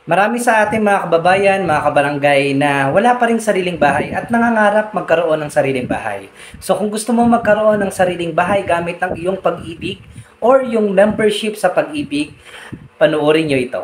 Marami sa ating mga kababayan, mga kabarangay na wala pa ring sariling bahay at nangangarap magkaroon ng sariling bahay. So kung gusto mo magkaroon ng sariling bahay gamit ang iyong pag-ibig or yung membership sa pag-ibig, panoorin nyo ito.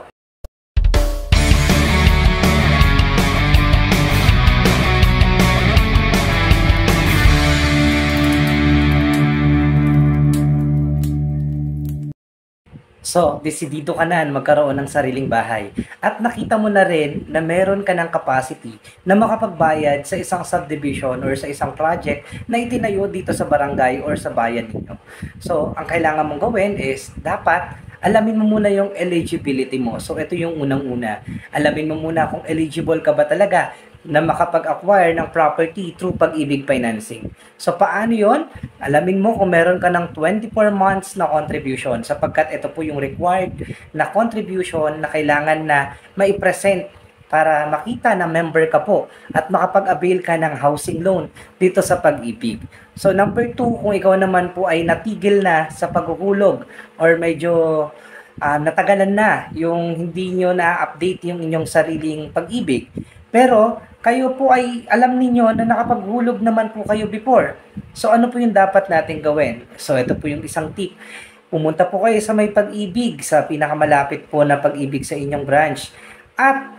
So, desidido ka na magkaroon ng sariling bahay. At nakita mo na rin na meron ka ng capacity na makapagbayad sa isang subdivision or sa isang project na itinayo dito sa barangay or sa bayan ninyo. So, ang kailangan mong gawin is dapat alamin mo muna yung eligibility mo. So, ito yung unang-una. Alamin mo muna kung eligible ka ba talaga na makapag-acquire ng property through Pag-ibig Financing. So, paano yon? Alamin mo kung meron ka ng 24 months na contribution sapagkat ito po yung required na contribution na kailangan na mai-present para makita na member ka po at makapag-avail ka ng housing loan dito sa Pag-ibig. So, number 2, kung ikaw naman po ay natigil na sa paghuhulog or medyo natagalan na yung hindi nyo na-update yung inyong sariling pag-ibig. Pero, kayo po ay alam ninyo na nakapaghulog naman po kayo before. So, ano po yung dapat natin gawin? So, ito po yung isang tip. Pumunta po kayo sa may Pag-ibig, sa pinakamalapit po na Pag-ibig sa inyong branch. At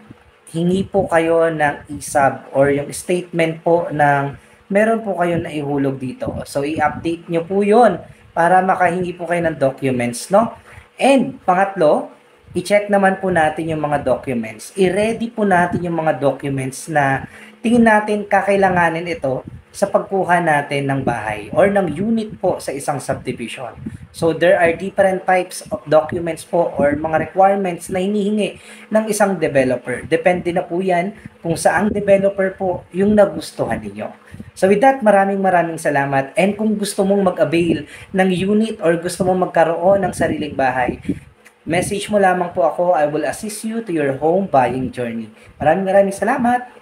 hingi po kayo ng ISAB or yung statement po ng meron po kayo na ihulog dito. So, i-update nyo po yun para makahingi po kayo ng documents, no? And, pangatlo, i-check naman po natin yung mga documents. I-ready po natin yung mga documents na tingin natin kakailanganin ito sa pagkuha natin ng bahay or ng unit po sa isang subdivision. So, there are different types of documents po or mga requirements na hinihingi ng isang developer. Depende na po yan kung saang developer po yung nagustuhan ninyo. So, with that, maraming salamat. And kung gusto mong mag-avail ng unit or gusto mong magkaroon ng sariling bahay, message mo lamang po ako. I will assist you to your home buying journey. Maraming salamat.